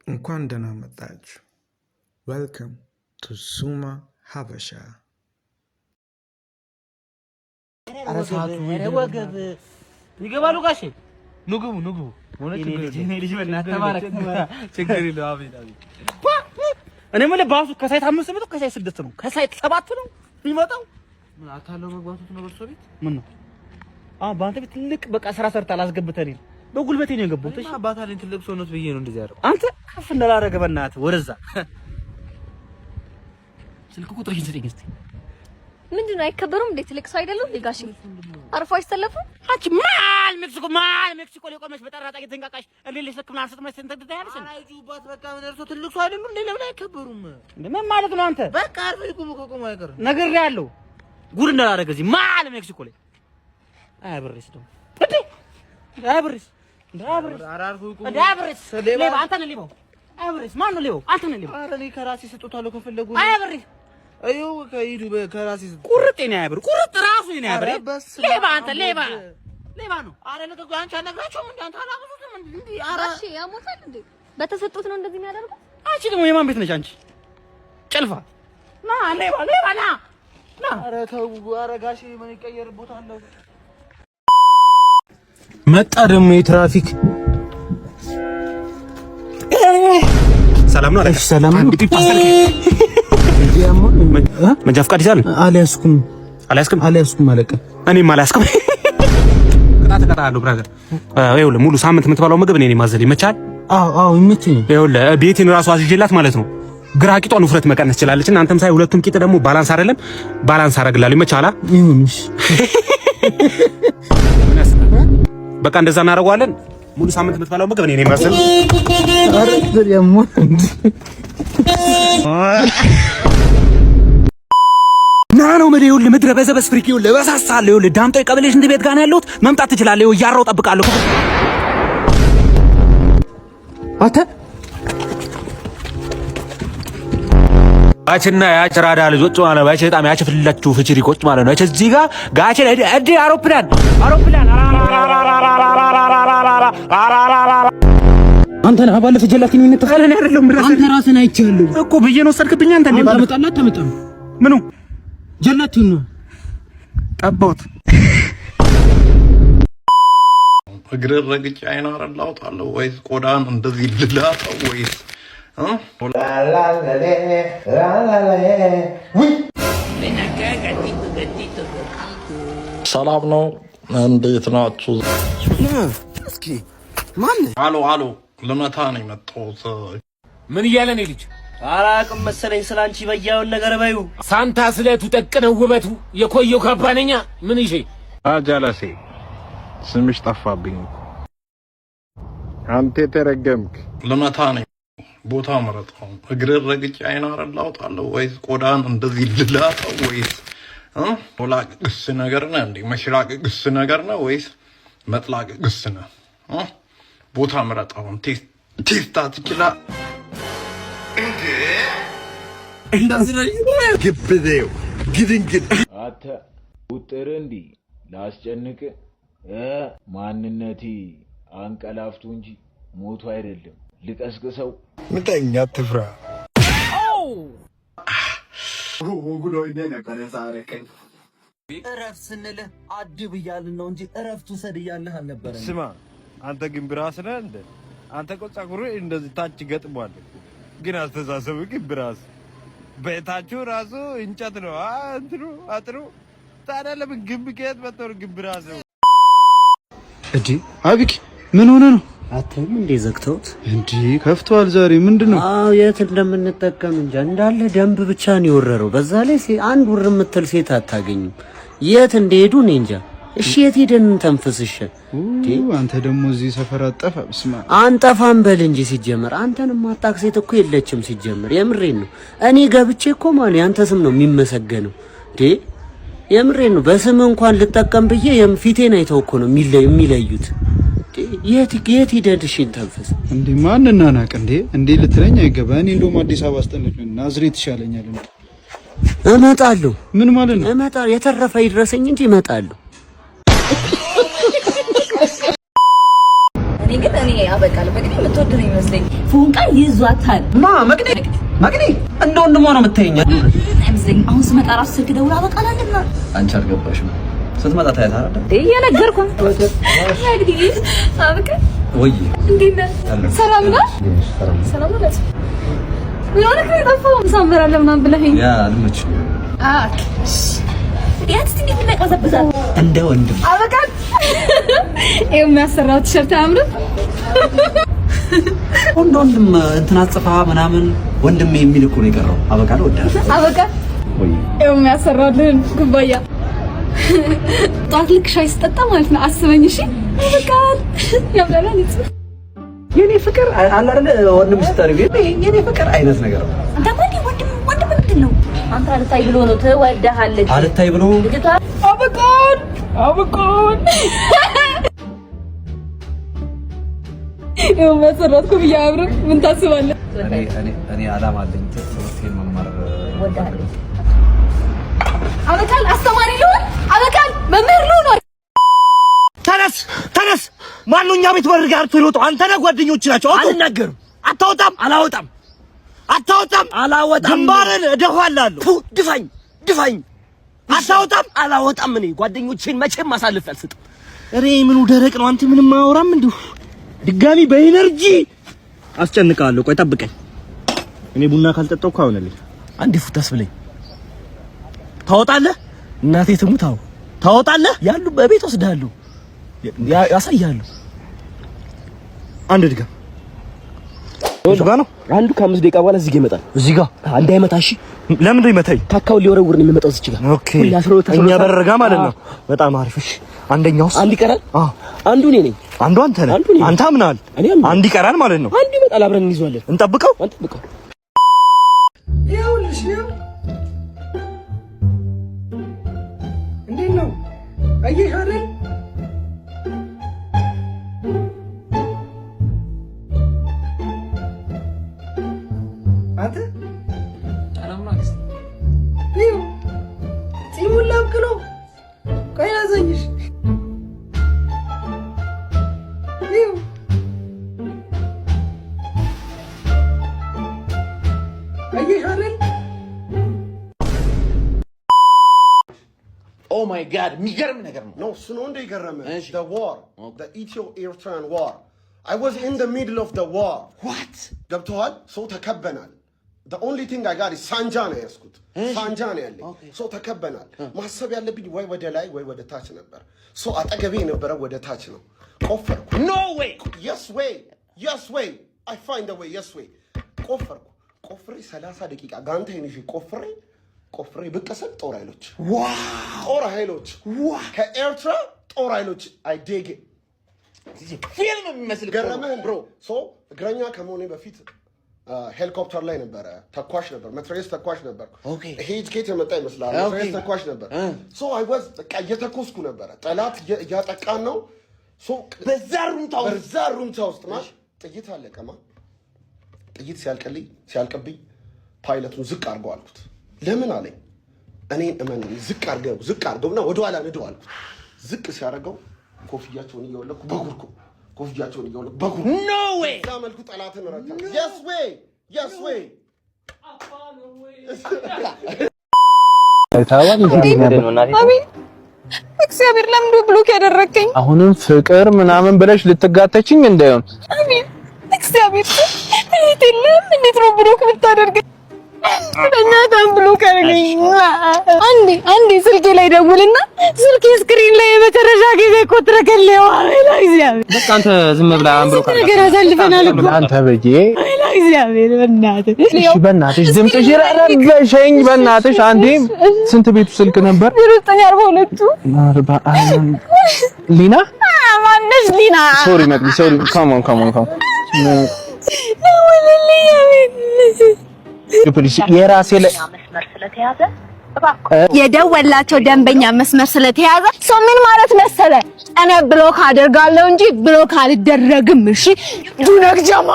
እንኳን ደህና መጣችሁ። ዌልካም ቱ ሱማ ሀበሻ። ወገብ ይገባሉ ጋሼ። ንግቡ ችግር የለውም። አቤት እኔ ማለት ባሱ ከሳይት 5 ነው ከሳይት 6 ነው ከሳይት 7 ነው የሚመጣው። ምን አታለው መግባቱ ነው በርሶ ቤት ምን ነው? በአንተ ቤት ትልቅ በቃ ስራ ሰርታ አላስገብተኝ በጉልበቴ ነው የገባሁት። እሺ አባታለኝ ትልቅ ሰውነት ብዬ ነው እንደዚህ ያደረገው። አንተ ከፍ እንዳላረገ በእናትህ ወደዛ ስልክ ቁጥርሽን ስጠኝ እስቲ። ምንድነው አይከበሩም እንዴ? ትልቅ ሰው አይደለም እንዴ ጋሼ? አርፎ አይሰለፉ? አንቺ ሜክሲኮ ሊቆመሽ በጠራጣ እየተንቃቃሽ እንዴት ለሰክም አንሰጥ ማለት ተንተደያለሽ? አራጁባት በቃ ምን እርሶ ትልቅ ሰው አይደለም እንዴ? ለምን አይከበሩም? ምን ማለት ነው አንተ? በቃ አርፎ ይቆሙ ከቆሙ አይቀር ነግሬያለሁ። ጉድ እንዳላረገ እዚህ ማል ሜክሲኮ ላይ አያብርስ ነው እንዴ? አያብርስ አራርፎ ይቆሙ አያብርስ ሌባ አንተ ነህ ሌባው። አያብርስ ማን ነው ሌባው? አንተ ነህ ሌባው። ኧረ እኔ ከራሴ ሰጥቷለሁ ከፈለጉ አያብርስ አዩ ከይዱ በከራሲ ቁርጥ ነው ያብር ቁርጥ ራሱ ነው ያብር ሌባ አንተ ሌባ ነው። አረ ለቀቁ አንቺ አነግራችሁም እንዴ አንተ አላውቁትም እንዴ? አረ እሺ ያሞታል እንዴ? በተሰጡት ነው እንደዚህ የሚያደርገው። አንቺ ደግሞ የማን ቤት ነሽ አንቺ? ጭልፋ ና ሌባ ና አረ ተው አረ ጋሼ ምን ይቀየር ቦታ አለው። መጣ ደግሞ የትራፊክ ሰላም ነው አለሽ? ሰላም ነው መንጃ ፈቃድ ይዛል? አልያዝኩም አለቀ። እኔም አልያዝኩም። ቅጣት ብራዘር። ይኸውልህ ሙሉ ሳምንት የምትበላው ምግብ እኔ ነኝ ማዘል ይመቻል? አዎ ይመቸኛል። ይኸውልህ ቤቴን ራሱ አዝዤላት ማለት ነው። ግራ ቂጧን ውፍረት መቀነስ ትችላለች እና አንተም ሳይ ሁለቱም ቂጥ ደግሞ ባላንስ አይደለም። ባላንስ አደርግልሃለሁ። ይመቻል? ይሁንሽ። በቃ እንደዛ እናደርገዋለን። ሙሉ ሳምንት የምትበላው ምግብ እኔ ነኝ ማዘል። አረ ዘሪያሞ ና ነው ምን ይኸውልህ ምድረ በዘበስ ፍሪክ ይኸውልህ በሳሳለሁ። ይኸውልህ ዳምጦ የቀበሌሽ እንደ ቤት ጋር ነው ያለሁት። መምጣት ትችላለህ። ይኸው እያራው እጠብቃለሁ። አተ ጋችና ያች ራዳ ልጆች ማለት ነው። በጣም ያች ፍላችሁ ፍቺሪኮች ማለት ነው። እዚህ ጋር ጋች እዲ አውሮፕላን አንተ ነህ ባለፈ ጀላቲን ምን ተፈረነ አይደለም? አንተ ራስህን አይቻለሁ እኮ ብዬ ነው ወሰድክብኝ። አንተ እንዴ ተመጣም ምኑ ጀላቲን ነው ጠባውት እግርህ ረግጬ አይን አረላውጣለሁ ወይስ ቆዳን እንደዚህ ልላጠው ወይስ ሰላም ነው? እንዴት ናችሁ? እስኪ ማን አሎ ልመታ ነው የመጣሁት። ምን እያለ ነው ልጅ? አላቅም መሰለኝ ስላንቺ በያውን ነገር በዩ ሳንታ ስለቱ ጠቅነው ውበቱ የኮየው ካባነኛ ምን ይዤ አጃላሴ ስምሽ ጠፋብኝ። አንተ ተረገምክ። ልመታ ነው ቦታ መረጥኩ። እግርህ ረግጬ አይን አረላውጣለሁ ወይስ ቆዳን እንደዚህ ልላጠው ወይስ ሞላቅቅስ ነገር ነው እንዴ? መሽላቅቅስ ነገር ነው ወይስ መጥላቅቅስ ነው? ቦታ መረጣው። ቴስታ ትችላለህ እንዴ? እንደዚህ ነው ግብዴው ግድንግድ አተ ውጥር እንዲ ላስጨንቅ ማንነቴ አንቀላፍቱ እንጂ ሞቱ አይደለም። ልቀስቅሰው ምንተኛ ትፍራ እረፍ ስንልህ አድብ እያልን ነው እንጂ እረፍቱ ሰድ እያልህ አልነበረም። ስማ አንተ ግን ብራስ ነህ እንደ አንተ እኮ ፀጉርህ እንደዚህ ታች ገጥሟል፣ ግን አስተሳሰብህ ግን ብራስ ቤታችሁ ራሱ እንጨት ነው። እንትኑ አጥሩ ታዲያ ለምን ግንብ ከየት መጥቶ ግን ብራስ ነው እንዴ? አቢክ ምን ሆነ ነው? አተም እንዴ ዘግተውት እንዴ ከፍቷል። ዛሬ ምንድነው? የት እንደምንጠቀም እንጃ እንዳለ ደንብ ብቻ ነው የወረረው። በዛ ላይ አንድ ውር የምትል ሴት አታገኝም። የት እንደሄዱ እኔ እንጃ። እሺ የት ሄደን ተንፈስሽ እንዴ? አንተ ደግሞ እዚህ ሰፈር አጠፋ። ስማ አንጠፋም በል እንጂ ሲጀመር አንተንም ማጣቅ ሴት እኮ የለችም ሲጀመር። የምሬን ነው። እኔ ገብቼ እኮ ማለት ያንተ ስም ነው የሚመሰገነው እንዴ? የምሬን ነው። በስም እንኳን ልጠቀም ብዬ ፊቴን አይተው እኮ ነው የሚለዩት። የት ሄደሽ ተንፈስ እንዴ? ማን እናናቅ እንዴ ልትለኝ አይገባ። እኔ እንደውም አዲስ አበባ አስጠነች ናዝሬት ይሻለኛል። እመጣለሁ። ምን ማለት ነው? እመጣለሁ። የተረፈ ይድረሰኝ እንጂ እመጣለሁ። እኔ ግን እኔ አበቃለሁ መቅኔ የምትወድ ነው ይመስለኝ ፎንቃ ይዟታል መቅኔ እንደ ወንድሟ ነው የምታየኝ አሁን ስመጣ ራሱ ስልክ ደውላ አበቃላለና አንቺ አልገባሽም ስትመጣ ታያታ አይደል እየነገርኩ እንግዲህ አበቃ ወይ እንዴት ነህ ሰላም ነህ ሰላም ነህ ምን ከጠፋው ሳምራለሁ ምናምን ብለኸኝ ያ ልምጭ ያንተ እንዴት እንደቀዘበዛል እንደ ወንድም አበቃ የሚያሰራው ቲሸርት አምር ወንድም እንትና ጽፋ ምናምን ወንድም የሚል እኮ ነው የቀረው አበቃ ነው አበቃ ወይ የሚያሰራልን ኩባያ ጧት ልክ ሻይ ስጠጣ ማለት ነው አስበኝ እሺ አበቃ ያብላላል የኔ ፍቅር አለ አይደል ወንድም ስትጠርቢ የኔ ፍቅር አይነት ነገር ነው አንተ ወንድም ምንድን ነው አንተ አልታይ ብሎ ነው ተወደሃለች አልታይ ብሎ ልጅቷ አበቃን መሰረትኩ ብያብር ምን ታስባለህ እኔ አላማ አለኝ ትምህርቴን መማር ወዳለሁ አበቃን አስተማሪ ልሆን አበቃን መምህር ልሆን ተነስ ማንኛ ቤት በር ጋር ትሮጡ አንተ ነህ ጓደኞች ናቸው አልናገርም አታወጣም አላወጣም ግንባርን እደፋላለሁ ድፋኝ አታወጣም አላወጣም እኔ ጓደኞቼን መቼም ማሳልፍ አልሰጥም እሬ ምኑ ደረቅ ነው አንተ ምንም ማውራም እንዴ ድጋሚ በኢነርጂ አስጨንቃለሁ ቆይ ጠብቀኝ እኔ ቡና ካልጠጣው ካውነልኝ አንዴ ፉታስ ብለኝ ታወጣለህ እናቴ ትሙታው ታወጣለህ ያሉ በቤት ወስዳለሁ ያሳያሉ አንድ ድጋም እዚህ ጋር ነው አንዱ ከ5 ደቂቃ በኋላ እዚህ ጋር ይመጣል እዚህ ጋር አንድ አይመታ እሺ ለምን ነው ይመታኝ ታካው ሊወረውር ነው የሚመጣው እዚህ ጋር ኦኬ እኛ በረጋ ማለት ነው በጣም አሪፍ እሺ አንደኛውስ አንድ ይቀራል አንዱ እኔ ነኝ አንዱ አንተ ነህ አንተ አምናል አንድ ይቀራል ማለት ነው አንዱ ይመጣል አብረን እንይዟለን እንጠብቀው ይኸውልሽ እንዴት ነው አየሽ አይደል አንተ አላማክስ ይው ፂሙን ላብቅሎ ቆይ ያዘኝሽ ይው አየሽ አይደል ኦ ማይ ጋድ የሚገርም ነገር ነው ነው እሱ ነው እንደ ይገረመ the war the Ethio-Eritrean war I was in the middle of the war what ገብተዋል ሰው ተከበናል the only thing I got is ሳንጃ ነው ያስኩት ሳንጃ ነው ያለኝ ሰው ተከበናል ማሰብ ያለብኝ ወይ ወደ ላይ ወይ ወደ ታች ነበር ሰው አጠገቤ የነበረ ወደ ታች ነው ቆፈርኩ no way yes way I find a way yes way ቆፍሬ 30 ደቂቃ ጋንታይን ይዤ ቆፍሬ ብቀሰል ጦር ኃይሎች ከኤርትራ ጦር ኃይሎች I dig it ፊልም የሚመስል ገረመህ ብሮ ሶ እግረኛ ከመሆኔ በፊት ሄሊኮፕተር ላይ ነበረ ተኳሽ ነበር መትረየስ ተኳሽ ነበር ይሄ ኬት የመጣ ይመስላል መትረየስ ተኳሽ ነበር ሶ I was በቃ እየተኮስኩ ነበር ጠላት እያጠቃን ነው ሶ በዛ ሩምታ ውስጥ ማሽ ጥይት አለቀማ ጥይት ሲያልቅብኝ ፓይለቱን ዝቅ አድርገው አልኩት ለምን አለኝ እኔን እመነኝ ዝቅ አድርገውና ወደ ኋላ ንደው አልኩት ዝቅ ሲያደርገው ኮፍያቸውን እየወለኩ በጉርኩ no way መልኩ ጠላትን ረታ yes way አሜን እግዚአብሔር ለምንድን ነው ብሎክ ያደረከኝ አሁንም ፍቅር ምናምን ብለሽ ልትጋተችኝ እንዳይሆን አሜን እግዚአብሔር እንዴት ነው ብሎክ የምታደርገኝ በእናትህ ብሎክ አድርገኝ አንዴ ስልኬ ላይ ደውልና ስልኬ ስክሪን ላይ የመጨረሻ ጊዜ እኮ ትረከልኝ እግዚአብሔር በቃ አንተ ዝም ብለህ ብሎክ ነገር አሳልፈናል እኮ አንተ በጄ እግዚአብሔር በእናትህ እሺ በእናትሽ ድምፅሽ ረበሸኝ በእናትሽ አንዴም ስንት ቤቱ ስልክ ነበር 942 ሊና ማነሽ ሊና ሶሪ መቅዲ ሶሪ ካም ኦን የራሴ ላይ መስመር ስለተያዘ የደወላቸው ደንበኛ መስመር ስለተያዘ ሰው ምን ማለት መሰለ እኔ ብሎክ አደርጋለሁ እንጂ ብሎክ አልደረግም እሺ ዱነክ ጀማ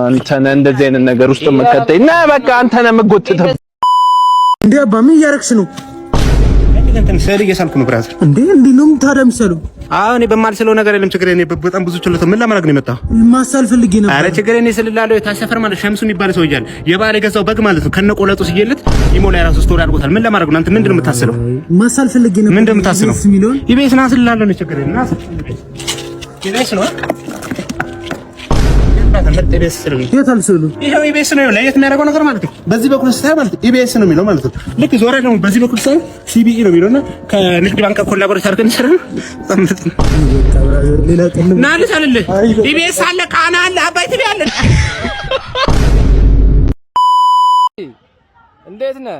አንተ ነህ እንደዚህ አይነት ነገር ውስጥ መከተኝ እና በቃ አንተ ነህ የምትጎትተው እንዴ አባ ምን እያረክሽ ነው እንትን ስዕል እየሳልኩ ነው ብራዘር። እንዴ ነው ታዲያ የምትሰለው? አዎ እኔ በማልስለው ነገር የለም። ችግር እኔ በጣም ብዙ ችሎታ ምን ለማድረግ ነው የመጣው? ማሳል ፈልጌ ነበር። አረ ችግር እኔ ስልላለሁ። የታሰፈር ማለት ሸምሱ የሚባል ሰው ይያል የባለ ገዛው በግ ማለት ነው ከነቆለጡ ሲየለት ኢሞ ላይ ራሱ ስቶሪ አድርጎታል። ምን ለማድረግ ነው አንተ ምንድን ነው የምታስለው? ማሳል ፈልጌ ነበር። ምንድን ነው የምታስለው? ኢቤስ ና ስልላለሁ ነው ችግር እና ኢቤስ ነው የታል ስዕሉ? ይሄው ኢቢኤስ ነው። ለየት የሚያደርገው ነገር ማለት ነው በዚህ በኩል ስታይ ማለት ኢቢኤስ ነው የሚለው ማለት ነው። ልክ ዞራ ደግሞ በዚህ በኩል ስታይ ሲቢኢ ነው የሚለውና ከንግድ ባንክ ኮላቦሬት አድርገን እንሰራለን። ሌላ ቀን ናልስ አለለ ኢቢኤስ አለ፣ ቃና አለ፣ አባይ ቲቪ አለ። እንዴት ነህ?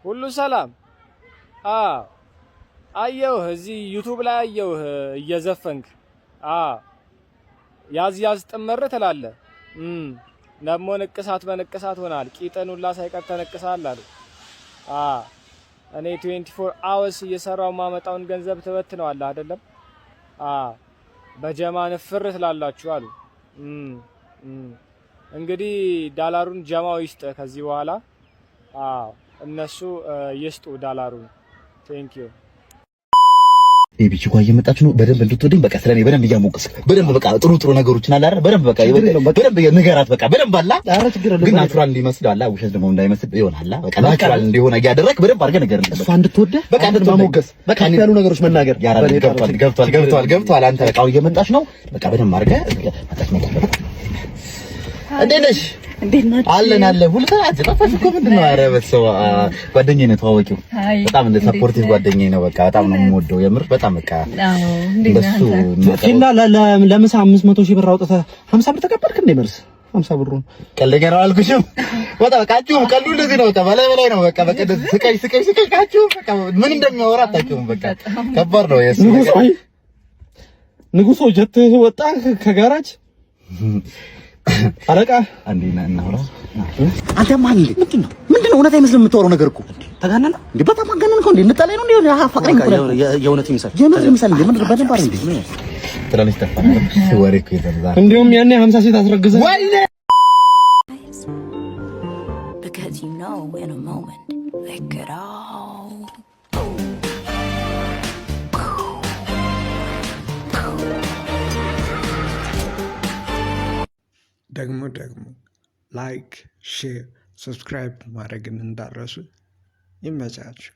ሁሉ ሰላም? አዎ አየሁህ፣ እዚህ ዩቲዩብ ላይ አየሁህ እየዘፈንክ። አዎ ያዝ ያዝ ጥምር ትላለህ። ደግሞ ንቅሳት በንቅሳት ሆናል። ቂጥን ሁላ ሳይቀር ተነቅሳል አሉ። እኔ 24 hours እየሰራው ማመጣውን ገንዘብ ትበትነዋለህ አይደለም? በጀማ ንፍር ትላላችሁ አሉ። እንግዲህ ዳላሩን ጀማው ይስጥ ከዚህ በኋላ። እነሱ ይስጡ ዳላሩን። ቴንክ ዩ ቤቢቹ ጋር እየመጣች ነው። በደንብ እንድትወደኝ በቃ ስለኔ በደንብ እያሞቀስ በደንብ በቃ ጥሩ ነገሮችን አለ አይደል? በደንብ በቃ በደንብ ንገራት በቃ በደንብ አላ። ኧረ ችግር የለም ግን ናቹራል እንዲመስል አላ፣ ውሸት ደግሞ እንዳይመስል ይሆናል። በቃ ናቹራል እንዲሆን እያደረክ በደንብ አድርገህ ነገር እሷ እንድትወደህ በቃ እንድትማሞገስ በቃ ያሉ ነገሮች መናገር ያራል። ገብቷል። አንተ በቃ እየመጣች ነው። በቃ በደንብ አድርገህ መጣች። እንዴት ነሽ? አለን ሁሉ ተጠፋሽ እኮ ምንድን ነው? ኧረ በሰው ጓደኛዬ ነው ተዋወቂው። በጣም እንደ ሰፖርቲቭ ጓደኛዬ ነው። በቃ በጣም ነው የምወደው የምር በጣም በቃ እንደሱ እና ለምሳ 500 ሺህ ብር አውጥተህ 50 ብር ተቀበልክ እንደ መልስ 50 ብሩን ቀለገ ነው አልኩሽም። በቃ አችሁም ቀሉ እንደዚህ ነው። በላይ ነው በቃ ስቀይ ካችሁ በቃ ምን እንደሚያወራ አታውቂውም። በቃ ከባድ ነው የሱ ንጉሶ ጀት ወጣ ከጋራጅ አለቃ አንዴና እናውራ። አንተ ማን እንዴ? ምንድነው እውነት አይመስልም የምታወራው ነገር እኮ ተጋነነ እንዴ? በጣም አጋነንከው እንዴ? እንጣላይ ነው እንዴ? አፋቅረኝ እኮ የእውነት ይመስል እንዴ? ምን በደንብ አረ እንዴ? ትላለች ተፋ ወሬ እኮ ይዘዛ እንደውም ያኔ 50 ሴት አስረግዘ ወይኔ because you know in a moment they could all ደግሞ ላይክ ሼር ሰብስክራይብ ማድረግን እንዳረሱ። ይመቻችሁ።